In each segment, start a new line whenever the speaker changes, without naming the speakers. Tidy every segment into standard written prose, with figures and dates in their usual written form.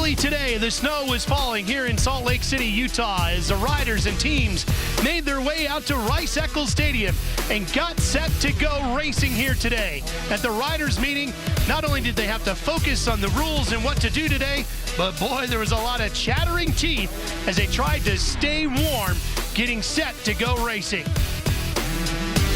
Early today, the snow was falling here in Salt Lake City, Utah, as the riders and teams made their way out to Rice-Eccles Stadium and got set to go racing here today. At the riders meeting, not only did they have to focus on the rules and what to do today, but boy, there was a lot of chattering teeth as they tried to stay warm, getting set to go racing.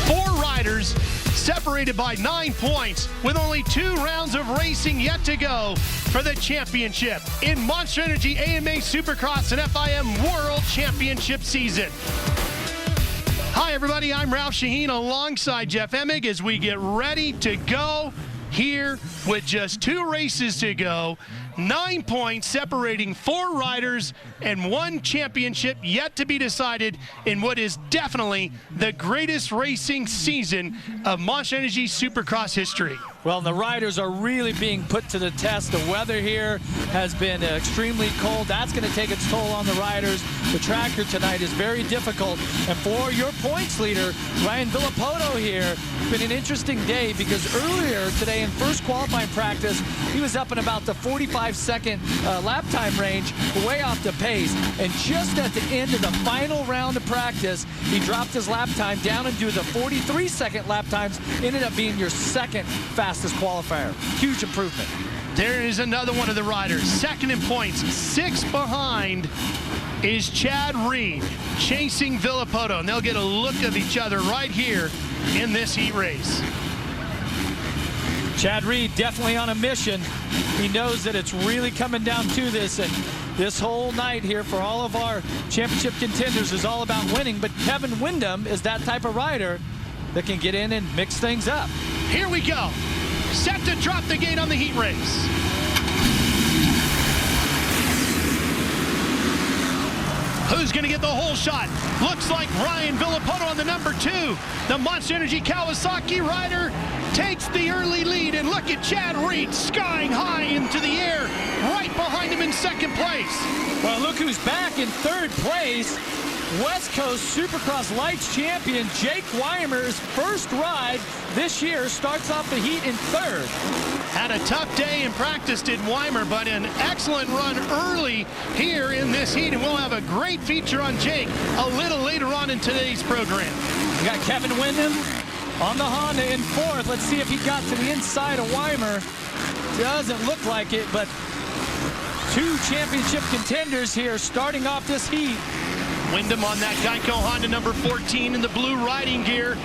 4 riders separated by 9 points with only 2 rounds of racing yet to go for the championship in Monster Energy AMA Supercross and FIM World Championship season. Hi everybody, I'm Ralph Shaheen alongside Jeff Emig as we get ready to go here with just 2 races to go. 9 points separating 4 riders and 1 championship yet to be decided in what is definitely the greatest racing season of Monster Energy Supercross history.
Well, the riders are really being put to the test. The weather here has been extremely cold. That's going to take its toll on the riders. The track here tonight is very difficult. And for your points leader, Ryan Villapoto here, it's been an interesting day because earlier today in first qualifying practice, he was up in about the 45-second lap time range, way off the pace. And just at the end of the final round of practice, he dropped his lap time down into the 43-second lap times, ended up being your second fastest qualifier. Huge improvement.
There is another one of the riders, second in points, 6 behind is Chad Reed, chasing Villapoto, and they'll get a look of each other right here in this heat race.
Chad Reed definitely on a mission. He knows that it's really coming down to this, and this whole night here for all of our championship contenders is all about winning, but Kevin Windham is that type of rider that can get in and mix things up.
Here we go. Set to drop the gate on the heat race. Who's going to get the whole shot? Looks like Ryan Villapoto on the number 2. The Monster Energy Kawasaki rider takes the early lead, and look at Chad Reed skying high into the air, right behind him in second place.
Well, look who's back in third place. West Coast Supercross Lights champion Jake Weimer's first ride this year starts off the heat in third.
Had a tough day in practice, did Weimer, but an excellent run early here in this heat, and we'll have a great feature on Jake a little later on in today's program.
We got Kevin Windham on the Honda in fourth. Let's see if he got to the inside of Weimer. Doesn't look like it, but 2 championship contenders here starting off this heat.
Windham on that Geico Honda number 14 in the blue riding gear.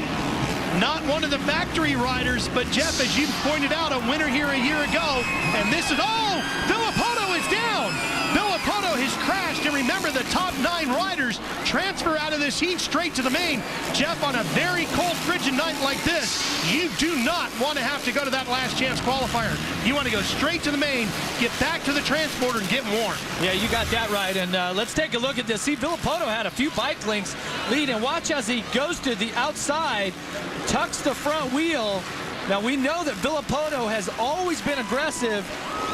Not one of the factory riders, but Jeff, as you pointed out, a winner here a year ago. And this is, oh, Villapoto is down. Villapoto has crashed, and remember, the top 9 riders transfer out of this heat straight to the main. Jeff, on a very cold, frigid night like this, you do not want to have to go to that last chance qualifier. You want to go straight to the main, get back to the transporter, and get warm.
Yeah, you got that right. And let's take a look at this. See, Villapoto had a few bike links lead, and watch as he goes to the outside, tucks the front wheel. Now, we know that Villapoto has always been aggressive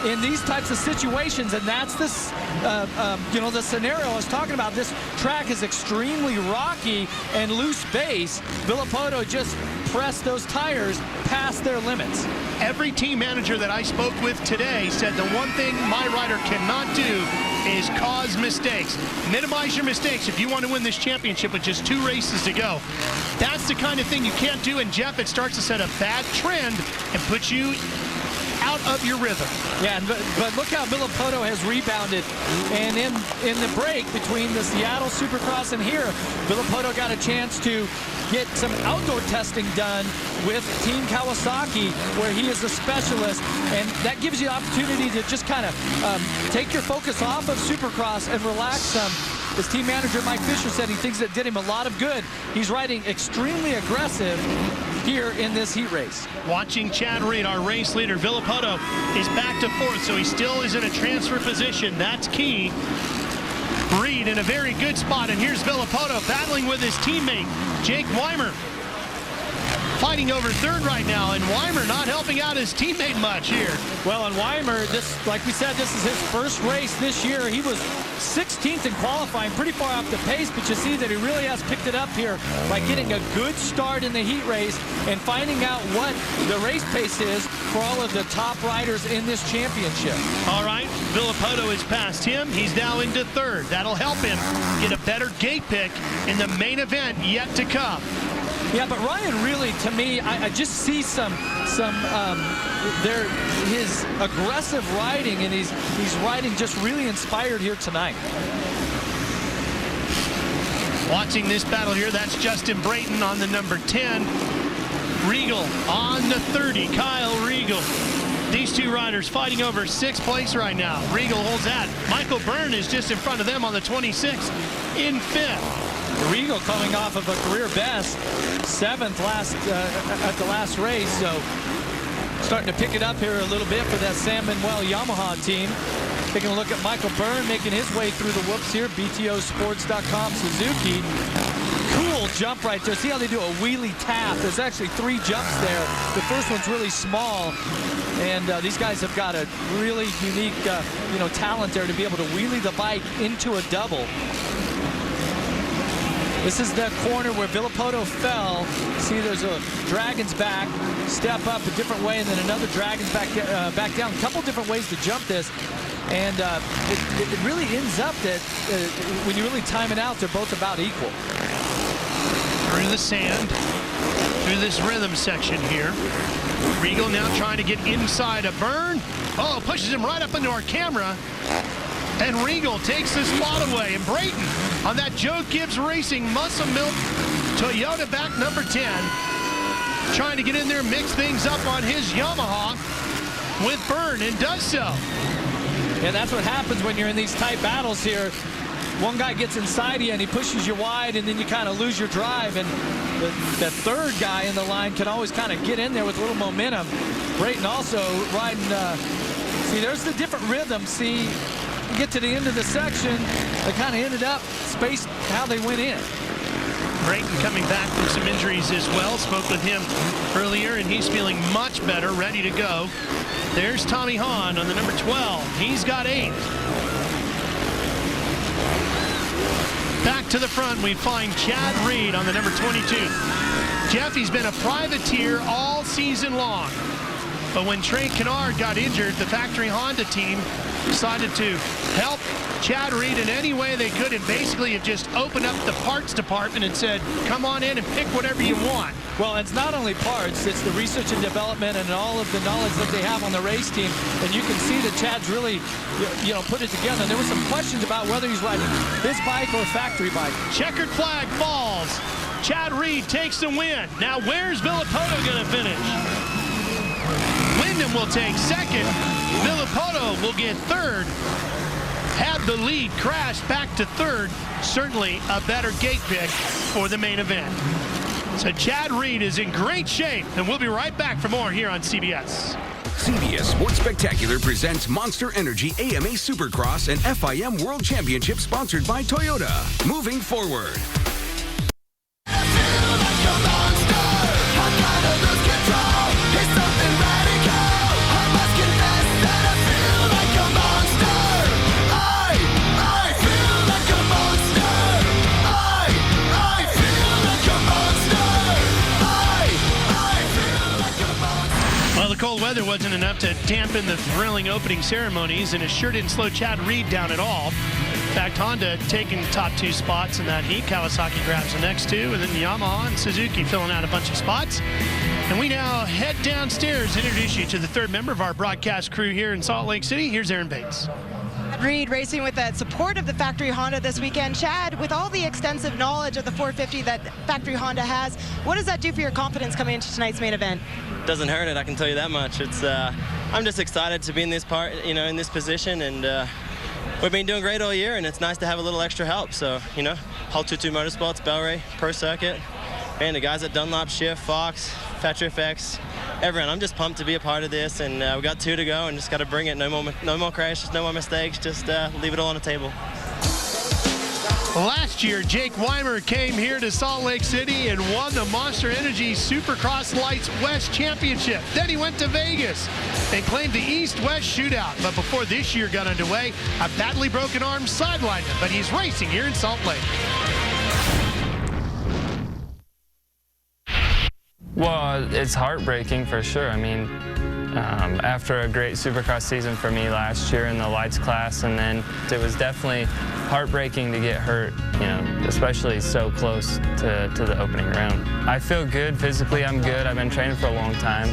in these types of situations, and that's this, the scenario I was talking about. This track is extremely rocky and loose base. Villapoto just pressed those tires past their limits.
Every team manager that I spoke with today said the one thing my rider cannot do is cause mistakes. Minimize your mistakes if you want to win this championship with just 2 races to go. That's the kind of thing you can't do, and Jeff, it starts to set a bad trend and put you out of your rhythm.
Yeah, but look how Villapoto has rebounded. And in the break between the Seattle Supercross and here, Villapoto got a chance to get some outdoor testing done with Team Kawasaki, where he is a specialist, and that gives you the opportunity to just kind of take your focus off of Supercross and relax some. His team manager, Mike Fisher, said he thinks it did him a lot of good. He's riding extremely aggressive here in this heat race.
Watching Chad Reed, our race leader. Villapoto is back to 4th, so he still is in a transfer position. That's key. Reed in a very good spot, and here's Villapoto battling with his teammate, Jake Weimer. fighting over third right now, and Weimer not helping out his teammate much here.
Well, and Weimer, like we said, this is his first race this year. He was 16th in qualifying, pretty far off the pace, but you see that he really has picked it up here by getting a good start in the heat race and finding out what the race pace is for all of the top riders in this championship.
All right, Villapoto has passed him. He's now into third. That'll help him get a better gate pick in the main event yet to come.
Yeah, but Ryan really, to me, I just see his aggressive riding, and he's riding just really inspired here tonight.
Watching this battle here, that's Justin Brayton on the number 10. Regal on the 30, Kyle Regal. These two riders fighting over 6th place right now. Regal holds that. Michael Byrne is just in front of them on the 26th in 5th.
Regal coming off of a career best, 7th at the last race, so starting to pick it up here a little bit for that Sam Manuel Yamaha team. Taking a look at Michael Byrne making his way through the whoops here. BTOsports.com Suzuki. Cool jump right there. See how they do a wheelie tap. There's actually 3 jumps there. The first one's really small, and these guys have got a really unique talent there to be able to wheelie the bike into a double. This is the corner where Villapoto fell. See, there's a dragon's back, step up a different way, and then another dragon's back down. A couple different ways to jump this. And it really ends up that when you really time it out, they're both about equal.
Through the sand, through this rhythm section here. Regal now trying to get inside of Byrne. Oh, pushes him right up into our camera. And Regal takes the spot away. And Brayton on that Joe Gibbs Racing Muscle Milk Toyota back number 10. Trying to get in there, mix things up on his Yamaha with Byrne, and does so.
Yeah, that's what happens when you're in these tight battles here. One guy gets inside you and he pushes you wide, and then you kind of lose your drive. And the third guy in the line can always kind of get in there with a little momentum. Brayton also riding, see, there's the different rhythm. See, get to the end of the section, they kind of ended up spaced how they went in.
Brayton coming back from some injuries as well. Spoke with him earlier, and he's feeling much better, ready to go. There's Tommy Hahn on the number 12. He's got 8. Back to the front, we find Chad Reed on the number 22. Jeff, he's been a privateer all season long. But when Trey Kennard got injured, the factory Honda team decided to help Chad Reed in any way they could, and basically have just opened up the parts department and said, come on in and pick whatever you want.
Well, it's not only parts, it's the research and development and all of the knowledge that they have on the race team. And you can see that Chad's really, put it together. There were some questions about whether he's riding his bike or factory bike.
Checkered flag falls. Chad Reed takes the win. Now, where's Villapoto going to finish? Wyndham will take second. Villapoto will get third. Had the lead crashed back to third. Certainly a better gate pick for the main event. So Chad Reed is in great shape, and we'll be right back for more here on CBS.
CBS Sports Spectacular presents Monster Energy AMA Supercross and FIM World Championship sponsored by Toyota. Moving forward.
Cold weather wasn't enough to dampen the thrilling opening ceremonies, and it sure didn't slow Chad Reed down at all. In fact, Honda taking the top 2 spots in that heat. Kawasaki grabs the next 2, and then Yamaha and Suzuki filling out a bunch of spots. And we now head downstairs to introduce you to the 3rd member of our broadcast crew here in Salt Lake City. Here's Aaron Bates.
Reed racing with the support of the factory Honda this weekend. Chad, with all the extensive knowledge of the 450 that factory Honda has, what does that do for your confidence coming into tonight's main event?
Doesn't hurt it, I can tell you that much. It's I'm just excited to be in this part, in this position, and we've been doing great all year, and it's nice to have a little extra help. So, Hull 22 Motorsports, Bellray, Pro Circuit, and the guys at Dunlop, Schiff, Fox, Factory FX, everyone. I'm just pumped to be a part of this, and we got 2 to go, and just got to bring it. No more crashes, no more mistakes. Just leave it all on the table.
Last year, Jake Weimer came here to Salt Lake City and won the Monster Energy Supercross Lights West Championship. Then he went to Vegas and claimed the East-West shootout. But before this year got underway, a badly broken arm sidelined him. But he's racing here in Salt Lake.
Well, it's heartbreaking for sure. I mean, after a great Supercross season for me last year in the lights class, and then it was definitely heartbreaking to get hurt, you know, especially so close to the opening round. I feel good physically. I'm good. I've been training for a long time.